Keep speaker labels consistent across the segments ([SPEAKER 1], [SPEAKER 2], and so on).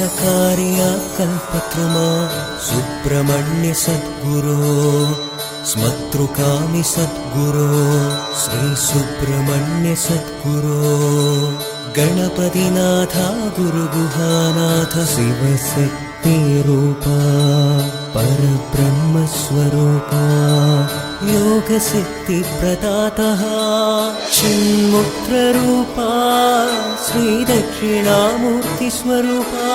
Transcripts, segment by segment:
[SPEAKER 1] हितकार्या कल्पत्रुमा सुब्रह्मण्य सद्गुरो स्मतृकामि सद्गुरो श्री सुब्रह्मण्य सद्गुरो गणपतिनाथा गुरुगुहानाथ शिवशक्ति रूपा परब्रह्म स्वरूपा योग सिद्धि प्रदातः चिन्मुद्र रूपा श्री दक्षिणामूर्ति स्वरूपा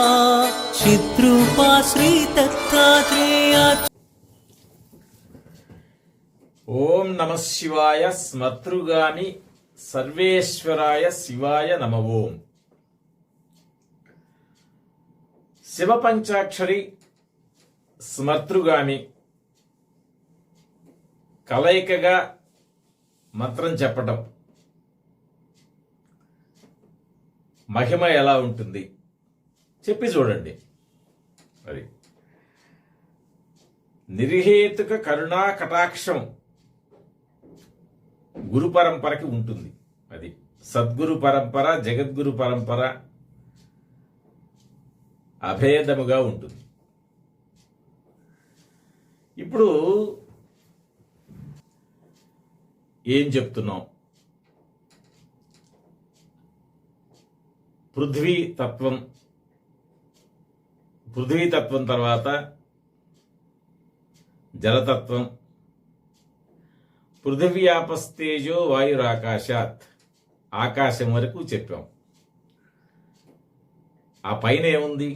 [SPEAKER 1] चिद्रूपा श्री दत्तात्रेय।
[SPEAKER 2] ओम नमः शिवाय स्मतृगामी सर्वेश्वराय शिवाय नमः। ओम शिव पंचाक्षरी స్మతృగామి కలయికగా మంత్రం చెప్పడం మహిమ ఎలా ఉంటుంది చెప్పి చూడండి. మరి నిర్హేతుక కరుణా కటాక్షం గురు పరంపరకి ఉంటుంది. అది సద్గురు పరంపర, జగద్గురు పరంపర అభేదముగా ఉంటుంది. ఇప్పుడు ఏం చెప్తున్నాం? పృథ్వీ తత్వం తర్వాత జలతత్వం, పృథివ్యాపస్తేజో వాయురాకాశాత్, ఆకాశం వరకు చెప్పాం. ఆ పైన ఏముంది?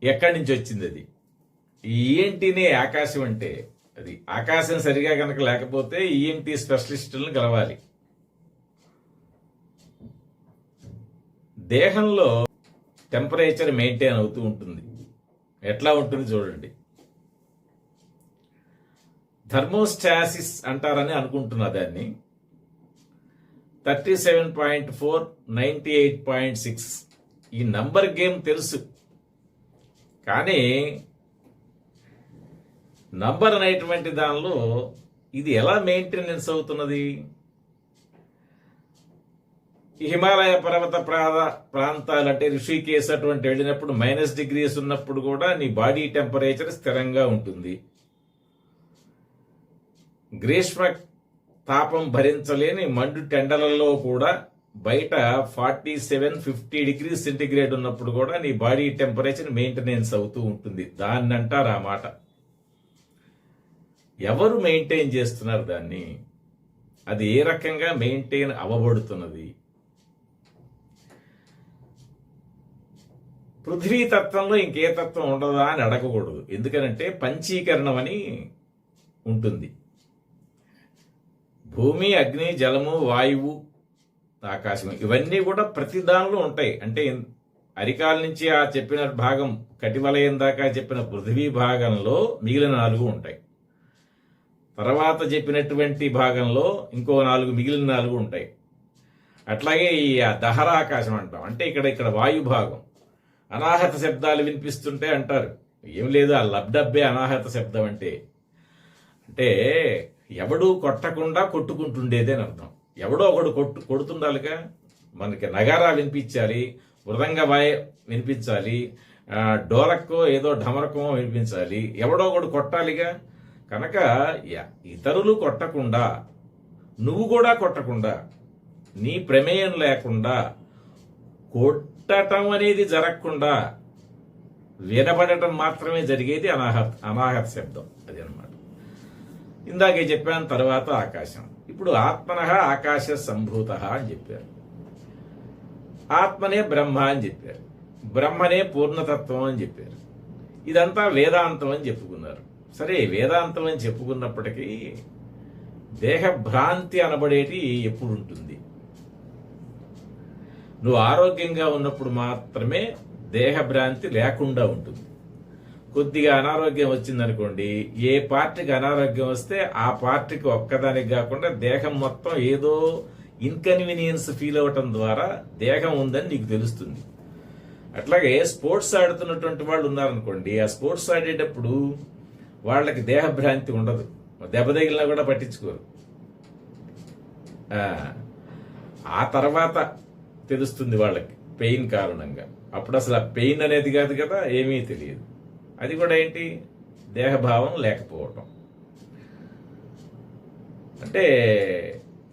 [SPEAKER 2] ఎక్కడి నుంచి వచ్చింది అది? ఈఎన్టీనే ఆకాశం అంటే అది ఆకాశం సరిగా కనుక లేకపోతే ఈఎన్టీ స్పెషలిస్టులను కలవాలి. దేహంలో టెంపరేచర్ మెయింటైన్ అవుతూ ఉంటుంది. ఎట్లా ఉంటుంది చూడండి. థర్మోస్టాసిస్ అంటారని అనుకుంటున్నా దాన్ని. 37.4, 98.6 ఈ నంబర్ గేమ్ తెలుసు, కానీ నంబర్ అనేటువంటి దానిలో ఇది ఎలా మెయింటెనెన్స్ అవుతున్నది? ఈ హిమాలయ పర్వత ప్రాంతాలు అంటే ఋషికేశ్ అటువంటి వెళ్ళినప్పుడు -డిగ్రీస్ ఉన్నప్పుడు కూడా నీ బాడీ టెంపరేచర్ స్థిరంగా ఉంటుంది. గ్రీష్మ తాపం భరించలేని మండు టెండలలో కూడా బయట 47-50 డిగ్రీస్ సెంటిగ్రేడ్ ఉన్నప్పుడు కూడా నీ బాడీ టెంపరేచర్ మెయింటెనెన్స్ అవుతూ ఉంటుంది. దాన్ని అంటారు ఆ మాట. ఎవరు మెయింటైన్ చేస్తున్నారు దాన్ని? అది ఏ రకంగా మెయింటైన్ అవ్వబడుతున్నది? పృథ్వీ తత్వంలో ఇంకే తత్వం ఉండదా అని అడగకూడదు. ఎందుకనంటే పంచీకరణం అని ఉంటుంది. భూమి, అగ్ని, జలము, వాయువు, ఆకాశం ఇవన్నీ కూడా ప్రతి దానిలో ఉంటాయి. అంటే అరికాల నుంచి ఆ చెప్పిన భాగం కటివలయం దాకా చెప్పిన పృథివీ భాగంలో మిగిలిన 4 ఉంటాయి. తర్వాత చెప్పినటువంటి భాగంలో ఇంకో 4 మిగిలిన 4 ఉంటాయి. అట్లాగే ఈ దహరాకాశం అంటాం. అంటే ఇక్కడ వాయు భాగం. అనాహత శబ్దాలు వినిపిస్తుంటే అంటారు, ఏం లేదు ఆ లబ్డబ్బే అనాహత శబ్దం అంటే ఎవడూ కొట్టకుండా కొట్టుకుంటుండేదే అని అర్థం. ఎవడో ఒకడు కొడుతుండాలిగా. మనకి నగారా వినిపించాలి, మృదంగ వాయి వినిపించాలి, డోలక్కో ఏదో ఢమరకమో వినిపించాలి, ఎవడో ఒకడు కొట్టాలిగా. కనుక ఇతరులు కొట్టకుండా, నువ్వు కూడా కొట్టకుండా, నీ ప్రమేయం లేకుండా కొట్టడం అనేది జరగకుండా వినబడటం మాత్రమే జరిగేది అనాహత శబ్దం. అది అన్నమాట. ఇందాకే చెప్పాను. తర్వాత ఆకాశం. ఇప్పుడు ఆత్మనః ఆకాశ సంభూత అని చెప్పారు. ఆత్మనే బ్రహ్మ అని చెప్పారు. బ్రహ్మనే పూర్ణతత్వం అని చెప్పారు. ఇదంతా వేదాంతం అని చెప్పుకున్నారు. సరే, వేదాంతం అని చెప్పుకున్నప్పటికీ దేహభ్రాంతి అనబడేది ఎప్పుడు ఉంటుంది? నువ్వు ఆరోగ్యంగా ఉన్నప్పుడు మాత్రమే దేహభ్రాంతి లేకుండా ఉంటుంది. కొద్దిగా అనారోగ్యం వచ్చిందనుకోండి, ఏ పార్టీకి అనారోగ్యం వస్తే ఆ పార్టీకి ఒక్కదానికి కాకుండా దేహం మొత్తం ఏదో ఇన్కన్వీనియన్స్ ఫీల్ అవటం ద్వారా దేహం ఉందని నీకు తెలుస్తుంది. అట్లాగే స్పోర్ట్స్ ఆడుతున్నటువంటి వాళ్ళు ఉన్నారనుకోండి, ఆ స్పోర్ట్స్ ఆడేటప్పుడు వాళ్ళకి దేహభ్రాంతి ఉండదు. దెబ్బ తగిలినా కూడా పట్టించుకోరు. ఆ తర్వాత తెలుస్తుంది వాళ్ళకి పెయిన్ కారణంగా. అప్పుడు అసలు ఆ పెయిన్ అనేది కాదు కదా, ఏమీ తెలియదు. అది కూడా ఏంటి, దేహభావం లేకపోవటం. అంటే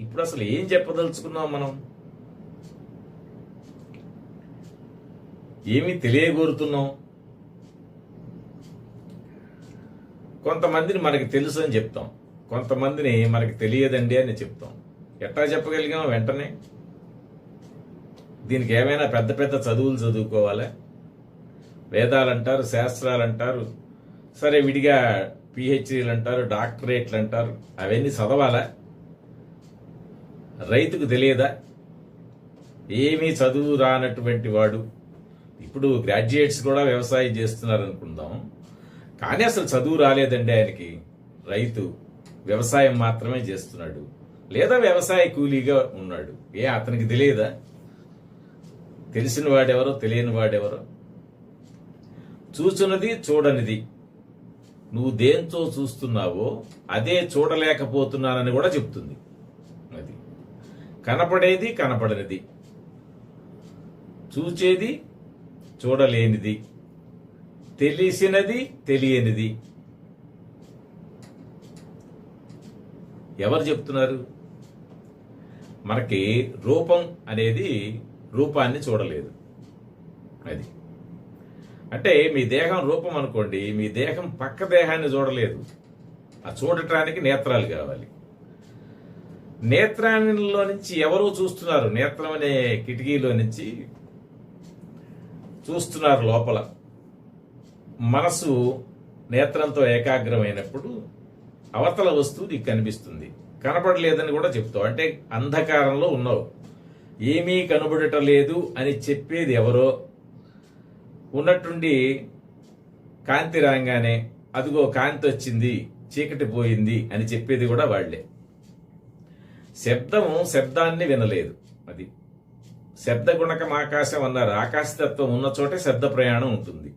[SPEAKER 2] ఇప్పుడు అసలు ఏం చెప్పదలుచుకున్నాం మనం, ఏమీ తెలియగోరుతున్నాం. కొంతమందిని మనకి తెలుసు అని చెప్తాం, కొంతమందిని మనకి తెలియదండి అని చెప్తాం. ఎట్లా చెప్పగలిగాం వెంటనే? దీనికి ఏమైనా పెద్ద పెద్ద చదువులు చదువుకోవాలా? వేదాలు అంటారు, శాస్త్రాలు అంటారు, సరే విడిగా పిహెచ్డీలు అంటారు, డాక్టరేట్లు అంటారు, అవన్నీ చదవాలా? రైతుకు తెలియదా? ఏమీ చదువు రానటువంటి వాడు ఇప్పుడు గ్రాడ్యుయేట్స్ కూడా వ్యవసాయం చేస్తున్నారు అనుకుందాం, కానీ అసలు చదువు రాలేదండి ఆయనకి. రైతు వ్యవసాయం మాత్రమే చేస్తున్నాడు, లేదా వ్యవసాయ కూలీగా ఉన్నాడు. అతనికి తెలియదా? తెలిసిన వాడెవరో తెలియని వాడెవరో. చూచున్నది చూడనిది, నువ్వు దేంతో చూస్తున్నావో అదే చూడలేకపోతున్నానని కూడా చెప్తుంది. అది కనపడేది కనపడనిది, చూచేది చూడలేనిది, తెలిసినది తెలియనిది. ఎవరు చెప్తున్నారు? మనకి రూపం అనేది రూపాన్ని చూడలేదు. అది అంటే మీ దేహం రూపం అనుకోండి, మీ దేహం పక్క దేహాన్ని చూడలేదు. ఆ చూడటానికి నేత్రాలు కావాలి. నేత్రాలలో నుంచి ఎవరో చూస్తున్నారు, నేత్రం అనే కిటికీలో నుంచి చూస్తున్నారు లోపల. మనసు నేత్రంతో ఏకాగ్రమైనప్పుడు అవతల వస్తువు నీకు కనిపిస్తుంది. కనపడలేదని కూడా చెప్తావు, అంటే అంధకారంలో ఉన్నావు. ఏమీ కనబడటం లేదు అని చెప్పేది ఎవరో, ఉన్నట్టుండి కాంతి రాగానే అదిగో కాంతి వచ్చింది, చీకటి పోయింది అని చెప్పేది కూడా వాళ్లే. శబ్దము శబ్దాన్ని వినలేదు. అది శబ్ద గుణకం ఆకాశం అన్నారు. ఆకాశతత్వం ఉన్న చోటే శబ్ద ప్రయాణం ఉంటుంది.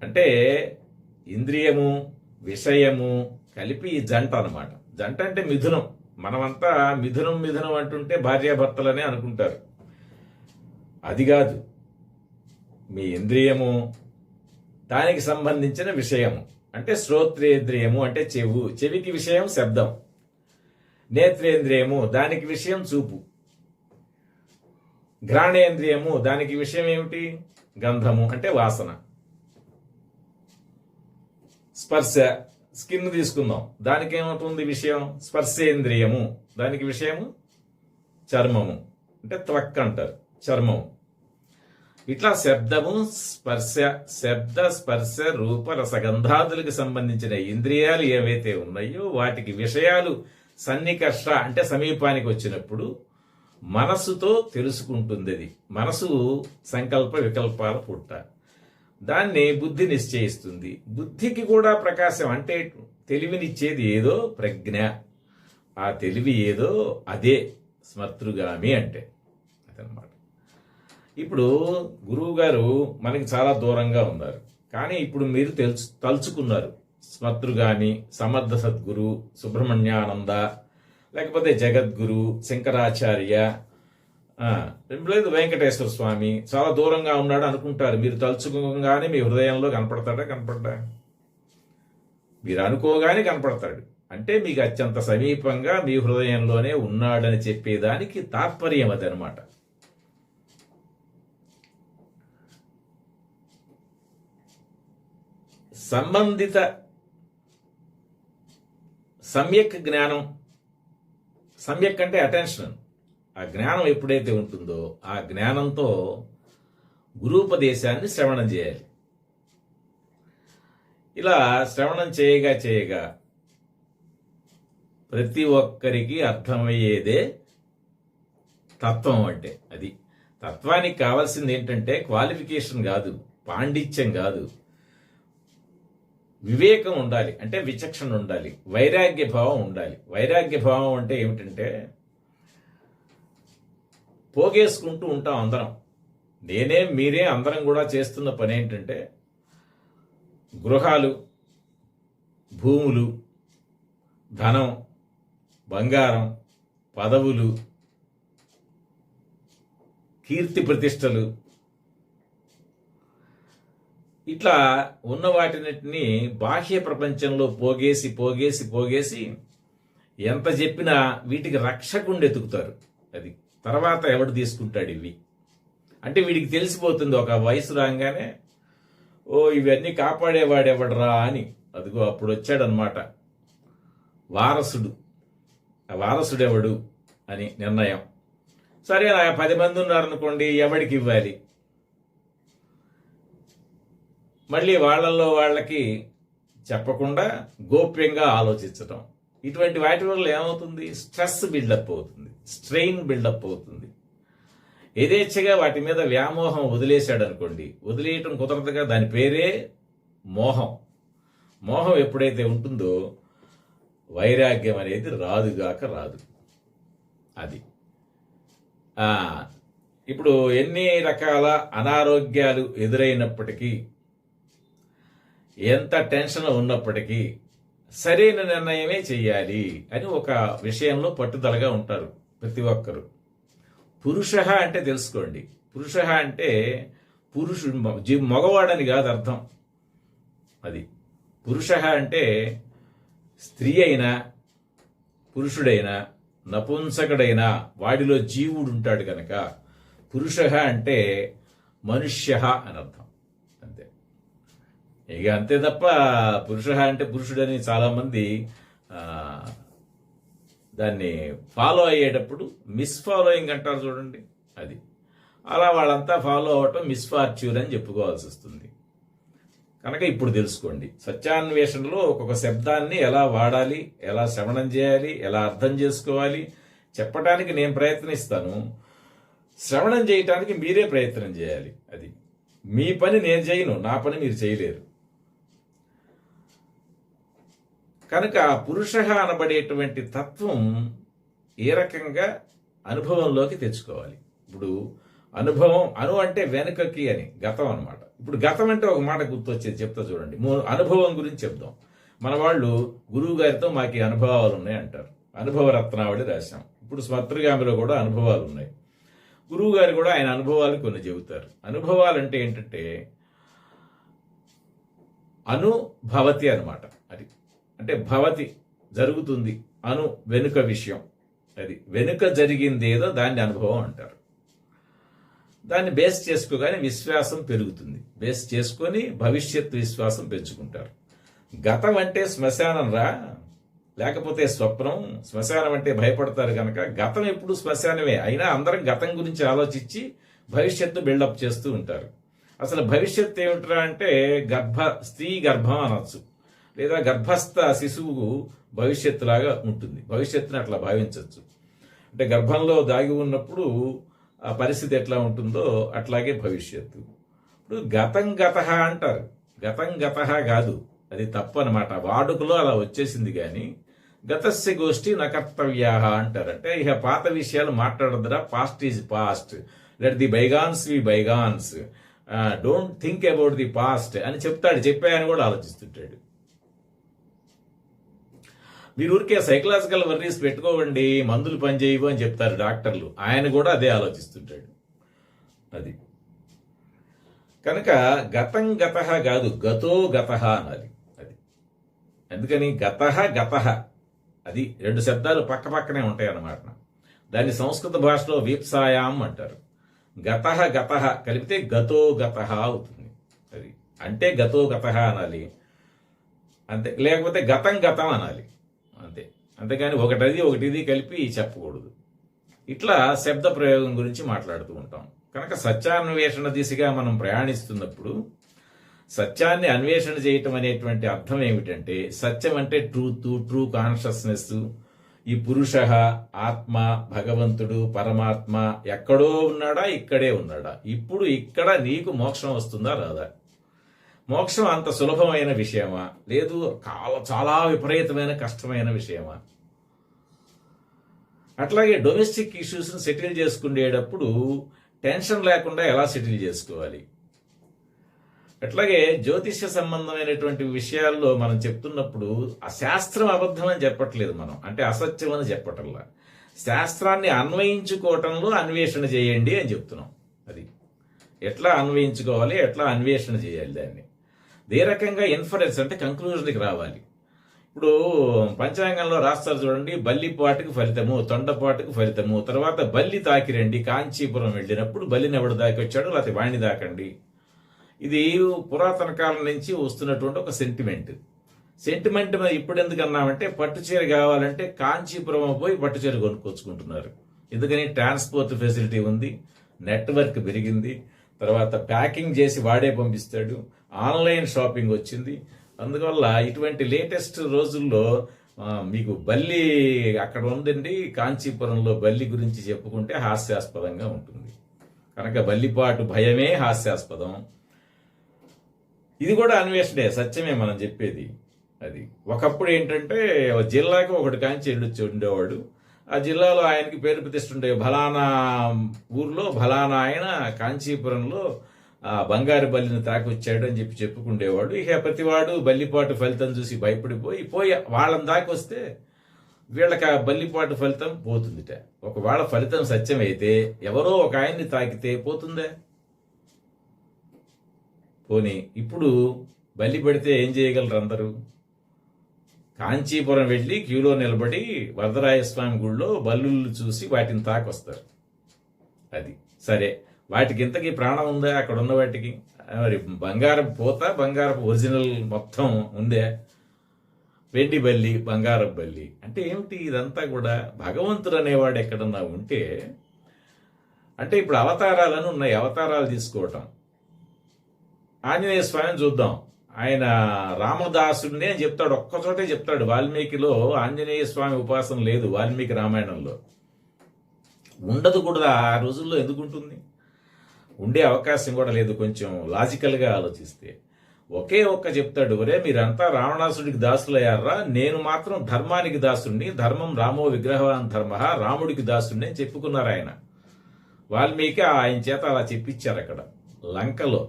[SPEAKER 2] అంటే ఇంద్రియము విషయము కలిపి ఈ జంట అన్నమాట. జంట అంటే మిథునం. మనమంతా మిథునం మిథునం అంటుంటే భార్యాభర్తలనే అనుకుంటారు. అది కాదు. మీ ఇంద్రియము, దానికి సంబంధించిన విషయము అంటే శ్రోత్రేంద్రియము అంటే చెవికి విషయం శబ్దం. నేత్రేంద్రియము దానికి విషయం చూపు. ఘ్రాణేంద్రియము దానికి విషయం ఏమిటి? గంధము అంటే వాసన. స్పర్శ, స్కిన్ తీసుకుందాం, దానికి ఏమవుతుంది విషయం? స్పర్శేంద్రియము దానికి విషయము చర్మము అంటే త్వక్ అంటారు, చర్మము. ఇట్లా శబ్దము స్పర్శ, శబ్ద స్పర్శ రూప రసగంధాదులకు సంబంధించిన ఇంద్రియాలు ఏవైతే ఉన్నాయో వాటికి విషయాలు సన్నికర్ష అంటే సమీపానికి వచ్చినప్పుడు మనస్సుతో తెలుసుకుంటుంది. అది మనసు సంకల్ప వికల్పాల పుట్ట. దాన్ని బుద్ధి నిశ్చయిస్తుంది. బుద్ధికి కూడా ప్రకాశం అంటే తెలివినిచ్చేది ఏదో ప్రజ్ఞ. ఆ తెలివి ఏదో అదే స్మర్తృగామి అంటే అదనమాట. ఇప్పుడు గురువు గారు మనకి చాలా దూరంగా ఉన్నారు, కానీ ఇప్పుడు మీరు తలుచుకున్నారు. స్మర్తృగామి, సమర్థ సద్గురు, సుబ్రహ్మణ్యానంద, లేకపోతే జగద్గురు, శంకరాచార్య, లేదు వెంకటేశ్వర స్వామి చాలా దూరంగా ఉన్నాడు అనుకుంటారు. మీరు తలుచుకోగానే మీ హృదయంలో కనపడతాడా? కనపడ్డా? మీరు అనుకోగానే కనపడతాడు. అంటే మీకు అత్యంత సమీపంగా మీ హృదయంలోనే ఉన్నాడని చెప్పేదానికి తాత్పర్యం అదనమాట. సంబంధిత సమ్యక్ జ్ఞానం, సమ్యక్ అంటే అటెన్షన్, ఆ జ్ఞానం ఎప్పుడైతే ఉంటుందో ఆ జ్ఞానంతో గురూపదేశాన్ని శ్రవణం చేయాలి. ఇలా శ్రవణం చేయగా చేయగా ప్రతి ఒక్కరికి అర్థమయ్యేదే తత్వం. అంటే అది తత్వానికి కావాల్సింది ఏంటంటే క్వాలిఫికేషన్ కాదు, పాండిత్యం కాదు, వివేకం ఉండాలి. అంటే విచక్షణ ఉండాలి, వైరాగ్య భావం ఉండాలి. వైరాగ్య భావం అంటే ఏమిటంటే పోగేసుకుంటూ ఉంటాం అందరం. నేనే మీరే అందరం కూడా చేస్తున్న పని ఏంటంటే గృహాలు, భూములు, ధనం, బంగారం, పదవులు, కీర్తి ప్రతిష్టలు, ఇట్లా ఉన్న వాటిని బాహ్య ప్రపంచంలో పోగేసి పోగేసి పోగేసి ఎంత చెప్పినా వీటికి రక్షకుండా ఎతుకుతారు. అది తర్వాత ఎవడు తీసుకుంటాడు ఇవి అంటే వీడికి తెలిసిపోతుంది ఒక వయసు రాగానే, ఓ ఇవన్నీ కాపాడేవాడెవడరా అని. అదిగో అప్పుడు వచ్చాడనమాట వారసుడు. ఆ వారసుడెవడు అని నిర్ణయం. సరే 10 మంది ఉన్నారనుకోండి, ఎవడికి ఇవ్వాలి? మళ్ళీ వాళ్ళల్లో వాళ్ళకి చెప్పకుండా గోప్యంగా ఆలోచించటం. ఇటువంటి వాటి వల్ల ఏమవుతుంది? స్ట్రెస్ బిల్డప్ అవుతుంది, స్ట్రెయిన్ బిల్డప్ అవుతుంది. యథేచ్ఛగా వాటి మీద వ్యామోహం వదిలేశాడు అనుకోండి, వదిలేయటం కుదరదుగా, దాని పేరే మోహం. మోహం ఎప్పుడైతే ఉంటుందో వైరాగ్యం అనేది రాదుగాక రాదు. అది ఇప్పుడు ఎన్ని రకాల అనారోగ్యాలు ఎదురైనప్పటికీ, ఎంత టెన్షన్ ఉన్నప్పటికీ సరైన నిర్ణయమే చెయ్యాలి అని ఒక విషయంలో పట్టుదలగా ఉంటారు ప్రతి ఒక్కరు. పురుష అంటే తెలుసుకోండి. పురుష అంటే మగవాడని కాదు అర్థం. అది పురుష అంటే స్త్రీ అయినా పురుషుడైనా నపుంసకుడైనా వాడిలో జీవుడు ఉంటాడు కనుక పురుష అంటే మనుష్య అని అర్థం. అంతే. ఇక అంతే తప్ప పురుష అంటే పురుషుడని చాలామంది దాన్ని ఫాలో అయ్యేటప్పుడు మిస్ఫాలోయింగ్ అంటారు చూడండి. అది అలా వాళ్ళంతా ఫాలో అవ్వటం మిస్ఫార్చ్యూన్ అని చెప్పుకోవాల్సి వస్తుంది. కనుక ఇప్పుడు తెలుసుకోండి, సత్యాన్వేషణలో ఒక్కొక్క శబ్దాన్ని ఎలా వాడాలి, ఎలా శ్రవణం చేయాలి, ఎలా అర్థం చేసుకోవాలి చెప్పడానికి నేను ప్రయత్నిస్తాను. శ్రవణం చేయటానికి మీరే ప్రయత్నం చేయాలి. అది మీ పని నేను చేయను, నా పని మీరు చేయలేరు. కనుక పురుష అనబడేటువంటి తత్వం ఏ రకంగా అనుభవంలోకి తెచ్చుకోవాలి. ఇప్పుడు అనుభవం, అంటే వెనుకకి అని గతం అనమాట. ఇప్పుడు గతం అంటే ఒక మాట గుర్తొచ్చేది చెప్తా చూడండి. అనుభవం గురించి చెప్దాం. మన వాళ్ళు గురువు గారితో మాకు ఈ అనుభవాలు ఉన్నాయి అంటారు. అనుభవ రత్నావళి రాశాం. ఇప్పుడు స్మర్తృగామిలో కూడా అనుభవాలు ఉన్నాయి. గురువు గారు కూడా ఆయన అనుభవాలు కొన్ని చెబుతారు. అనుభవాలు అంటే ఏంటంటే అనుభవతి అనమాట. అది అంటే భవతి జరుగుతుంది, వెనుక విషయం. అది వెనుక జరిగింది ఏదో దాన్ని అనుభవం అంటారు. దాన్ని బేస్ చేసుకోగానే విశ్వాసం పెరుగుతుంది. బేస్ చేసుకొని భవిష్యత్ విశ్వాసం పెంచుకుంటారు. గతం అంటే శ్మశానం రా, లేకపోతే స్వప్నం. శ్మశానం అంటే భయపడతారు కనుక గతం ఎప్పుడు శ్మశానమే. అయినా అందరం గతం గురించి ఆలోచించి భవిష్యత్తు బిల్డప్ చేస్తూ ఉంటారు. అసలు భవిష్యత్ ఏమిట్రా అంటే స్త్రీ గర్భం అనొచ్చు, లేదా గర్భస్థ శిశువు భవిష్యత్తులాగా ఉంటుంది. భవిష్యత్తుని అట్లా భావించవచ్చు. అంటే గర్భంలో దాగి ఉన్నప్పుడు ఆ పరిస్థితి ఎట్లా ఉంటుందో అట్లాగే భవిష్యత్తు. ఇప్పుడు గతం గతః అంటారు. గతం గతః కాదు, అది తప్పు అనమాట. వాడుకలో అలా వచ్చేసింది. కానీ గతస్య గోష్ఠి నకర్తవ్యా అంటారు. అంటే ఇక పాత విషయాలు మాట్లాడదురా, past is past, let the bygones be bygones, don't think about the past అని చెప్తాడు. చెప్పాయని కూడా ఆలోచిస్తుంటాడు. మీరు ఊరికే సైకలాజికల్ వర్రీస్ పెట్టుకోవండి, మందులు పనిచేయవు అని చెప్తారు డాక్టర్లు. ఆయన కూడా అదే ఆలోచిస్తుంటాడు. అది కనుక గతం గతః కాదు, గతో గతః అనాలి. అది ఎందుకని గతః గతః అది 2 శబ్దాలు పక్క పక్కనే ఉంటాయి అన్నమాట. దాన్ని సంస్కృత భాషలో వీప్సాయాం అంటారు. గతః గతః కలిపితే గతో గతః అవుతుంది. అది అంటే గతో గతః అనాలి అంతే, లేకపోతే గతం గతం అనాలి అంతే. అంతేగాని ఒకటిది కలిపి చెప్పకూడదు. ఇట్లా శబ్ద ప్రయోగం గురించి మాట్లాడుతూ ఉంటాం. కనుక సత్యాన్వేషణ దిశగా మనం ప్రయాణిస్తున్నప్పుడు సత్యాన్ని అన్వేషణ చేయటం అనేటువంటి అర్థం ఏమిటంటే, సత్యం అంటే ట్రూ కాన్షియస్నెస్. ఈ పురుష, ఆత్మ, భగవంతుడు, పరమాత్మ ఎక్కడో ఉన్నాడా, ఇక్కడే ఉన్నాడా? ఇప్పుడు ఇక్కడ నీకు మోక్షం వస్తుందా రాదా? మోక్షం అంత సులభమైన విషయమా, లేదు చాలా విపరీతమైన కష్టమైన విషయమా? అట్లాగే డొమెస్టిక్ ఇష్యూస్ని సెటిల్ చేసుకునేటప్పుడు టెన్షన్ లేకుండా ఎలా సెటిల్ చేసుకోవాలి? అట్లాగే జ్యోతిష్య సంబంధమైనటువంటి విషయాల్లో మనం చెప్తున్నప్పుడు ఆ శాస్త్రం అబద్ధం అని చెప్పట్లేదు మనం, అంటే అసత్యం అని చెప్పటంలా. శాస్త్రాన్ని అన్వయించుకోవటంలో అన్వేషణ చేయండి అని చెప్తున్నాం. అది ఎట్లా అన్వయించుకోవాలి, ఎట్లా అన్వేషణ చేయాలి దాన్ని. ఏ రకంగా ఇన్ఫరెన్స్ అంటే కంక్లూజన్కి రావాలి. ఇప్పుడు పంచాంగంలో రాస్తారు చూడండి, బల్లిపాటుకు ఫలితము, తొండపాటుకు ఫలితము, తర్వాత బల్లి తాకిరండి, కాంచీపురం వెళ్ళినప్పుడు బల్లిని ఎవడు దాకి వచ్చాడు, లేకపోతే వాణ్ణి దాకండి. ఇది పురాతన కాలం నుంచి వస్తున్నటువంటి ఒక సెంటిమెంట్. ఇప్పుడు ఎందుకు అన్నామంటే, పట్టుచీర కావాలంటే కాంచీపురం పోయి పట్టుచీర కొనుక్కొచ్చుకుంటున్నారు. ఎందుకని ట్రాన్స్పోర్ట్ ఫెసిలిటీ ఉంది, నెట్వర్క్ పెరిగింది, తర్వాత ప్యాకింగ్ చేసి వాడే పంపిస్తాడు, ఆన్లైన్ షాపింగ్ వచ్చింది. అందువల్ల ఇటువంటి లేటెస్ట్ రోజుల్లో మీకు బల్లి అక్కడ ఉందండి, కాంచీపురంలో బల్లి గురించి చెప్పుకుంటే హాస్యాస్పదంగా ఉంటుంది. కనుక బల్లిపాటు భయమే హాస్యాస్పదం. ఇది కూడా అన్వేషణే, సత్యమే మనం చెప్పేది. అది ఒకప్పుడు ఏంటంటే జిల్లాకి ఒకటి కాంచి వెళ్ళొచ్చి ఉండేవాడు. ఆ జిల్లాలో ఆయనకి పేరు ప్రతిష్ఠ ఉండే, ఫలానా ఊర్లో ఫలానా ఆయన కాంచీపురంలో బంగారు బల్లిని తాకొచ్చాడు అని చెప్పుకుండేవాడు. ఇక ప్రతివాడు బల్లిపాటు ఫలితం చూసి భయపడిపోయి వాళ్ళని దాకొస్తే వీళ్ళకి ఆ బల్లిపాటు ఫలితం పోతుందిట. ఒకవేళ ఫలితం సత్యమైతే ఎవరో ఒక ఆయన్ని తాకితే పోతుందే. పోనీ ఇప్పుడు బల్లి పడితే ఏం చేయగలరు అందరూ? కాంచీపురం వెళ్ళి క్యూలో నిలబడి వరదరాయస్వామి గుళ్ళో బల్లుళ్ళు చూసి వాటిని తాకొస్తారు. అది సరే, వాటికి ఇంతకీ ప్రాణం ఉందా? అక్కడ ఉన్న వాటికి మరి బంగారపు పూత, బంగారపు ఒరిజినల్ మొత్తం ఉందే? వెండి బల్లి, బంగారపు బల్లి అంటే ఏమిటి? ఇదంతా కూడా భగవంతుడు అనేవాడు ఎక్కడన్నా ఉంటే, అంటే ఇప్పుడు అవతారాలను ఉన్నాయి, అవతారాలు తీసుకోవటం. ఆంజనేయ స్వామిని చూద్దాం, ఆయన రామదాసుడిని అని చెప్తాడు, ఒక్కచోటే చెప్తాడు. వాల్మీకిలో ఆంజనేయ స్వామి ఉపాసన లేదు, వాల్మీకి రామాయణంలో ఉండదు కూడా. ఆ రోజుల్లో ఎందుకుంటుంది? ఉండే అవకాశం కూడా లేదు. కొంచెం లాజికల్గా ఆలోచిస్తే ఒకే ఒక్క చెప్తాడు, ఒరే మీరంతా రావణాసుడికి దాసులయ్యారా, నేను మాత్రం ధర్మానికి దాసుడిని, ధర్మం రామో విగ్రహవాన్ ధర్మ, రాముడికి దాసుడిని అని చెప్పుకున్నారు ఆయన. వాల్మీకి ఆయన చేత అలా చెప్పించారు. అక్కడ లంకలో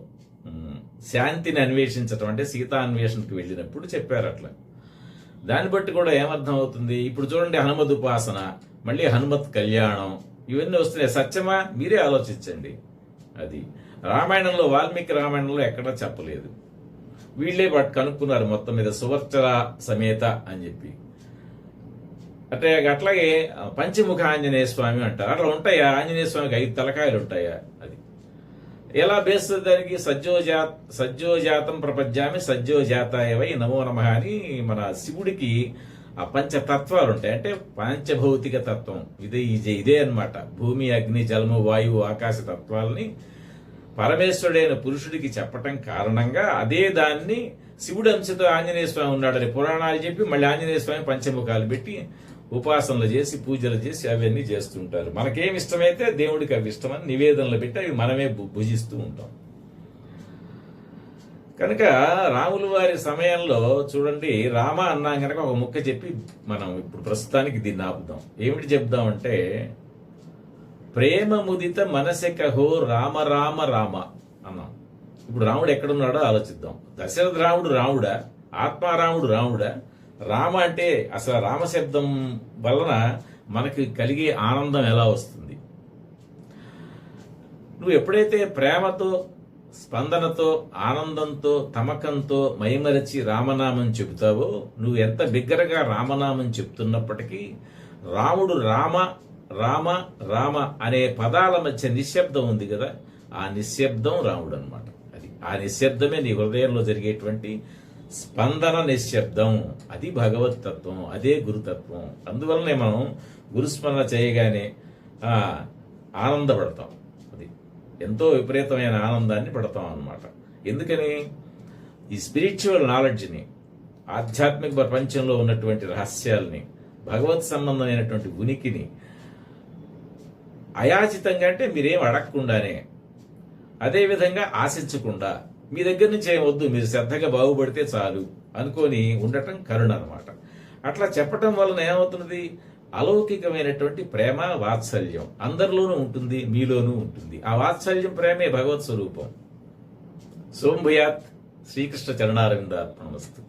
[SPEAKER 2] శాంతిని అన్వేషించటం అంటే సీతా అన్వేషణకు వెళ్ళినప్పుడు చెప్పారు అట్లా. దాన్ని బట్టి కూడా ఏమర్థం అవుతుంది? ఇప్పుడు చూడండి, హనుమద్ ఉపాసన, మళ్ళీ హనుమత్ కళ్యాణం, ఇవన్నీ వస్తున్నాయి. సత్యమా? మీరే ఆలోచించండి. అది రామాయణంలో, వాల్మీకి రామాయణంలో ఎక్కడా చెప్పలేదు. వీళ్లే కనుక్కున్నారు మొత్తం మీద, సువర్చల సమేత అని చెప్పి. అంటే అట్లాగే పంచముఖ ఆంజనేయ స్వామి అంటారు. అట్లా ఉంటాయా? ఆంజనేయ స్వామికి 5 తలకాయలు ఉంటాయా? అది ఎలా బేస్తుంది దానికి? సజ్జోజాతం ప్రపంచామి సజ్జోజాతాయవై నమో నమః అని మన శివుడికి ఆ పంచతత్వాలు ఉంటాయి. అంటే పంచభౌతిక తత్వం ఇదే అన్నమాట. భూమి, అగ్ని, జలము, వాయువు, ఆకాశ తత్వాలని పరమేశ్వరుడైన పురుషుడికి చెప్పటం కారణంగా అదే దాన్ని శివుడి అంశతో ఆంజనేయ స్వామి ఉన్నాడని పురాణాలు చెప్పి మళ్ళీ ఆంజనేయ స్వామి పంచముఖాలు పెట్టి ఉపాసనలు చేసి పూజలు చేసి అవన్నీ చేస్తుంటారు. మనకేమి ఇష్టమైతే దేవుడికి అవి ఇష్టమని నివేదనలు పెట్టి అవి మనమే భుజిస్తూ ఉంటాం. కనుక రాముల వారి సమయంలో చూడండి, రామ అన్నాం కనుక ఒక ముక్క చెప్పి మనం ఇప్పుడు ప్రస్తుతానికి దీన్ని ఆపుదాం. ఏమిటి చెప్దామంటే, ప్రేమ ముదిత మనసెకహో రామ రామ రామ అన్నాం. ఇప్పుడు రాముడు ఎక్కడున్నాడో ఆలోచిద్దాం. దశరథ రాముడు రాముడా? ఆత్మారాముడు రాముడా? రామ అంటే అసలు రామశబ్దం వలన మనకి కలిగే ఆనందం ఎలా వస్తుంది? నువ్వు ఎప్పుడైతే ప్రేమతో, స్పందనతో, ఆనందంతో, తమకంతో మైమరచి రామనామం చెబుతావో, నువ్వు ఎంత బిగ్గరగా రామనామం చెప్తున్నప్పటికీ రాముడు రామ రామ రామ అనే పదాల మధ్య నిశ్శబ్దం ఉంది కదా, ఆ నిశ్శబ్దం రాముడు అనమాట. అది ఆ నిశ్శబ్దమే నీ హృదయంలో జరిగేటువంటి స్పందన నిశ్శబ్దం. అది భగవత్ తత్వం, అదే గురుతత్వం. అందువల్లనే మనం గురుస్మరణ చేయగానే ఆనందపడతాం. అది ఎంతో విపరీతమైన ఆనందాన్ని పడతాం అన్నమాట. ఎందుకని? ఈ స్పిరిచువల్ నాలెడ్జ్ని, ఆధ్యాత్మిక ప్రపంచంలో ఉన్నటువంటి రహస్యాల్ని, భగవత్ సంబంధమైనటువంటి ఉనికిని అయాచితంగా, అంటే మీరేం అడగకుండానే, అదేవిధంగా ఆశించకుండా, మీ దగ్గర నుంచి ఏం వద్దు, మీరు శ్రద్ధగా బాగుపడితే చాలు అనుకొని ఉండటం కరుణ అనమాట. అట్లా చెప్పటం వలన ఏమవుతున్నది? అలౌకికమైనటువంటి ప్రేమ, వాత్సల్యం అందరిలోనూ ఉంటుంది, మీలోనూ ఉంటుంది. ఆ వాత్సల్యం, ప్రేమే భగవత్ స్వరూపం. సోంభయాత్. శ్రీకృష్ణ చరణారవిందార్పణమస్తు.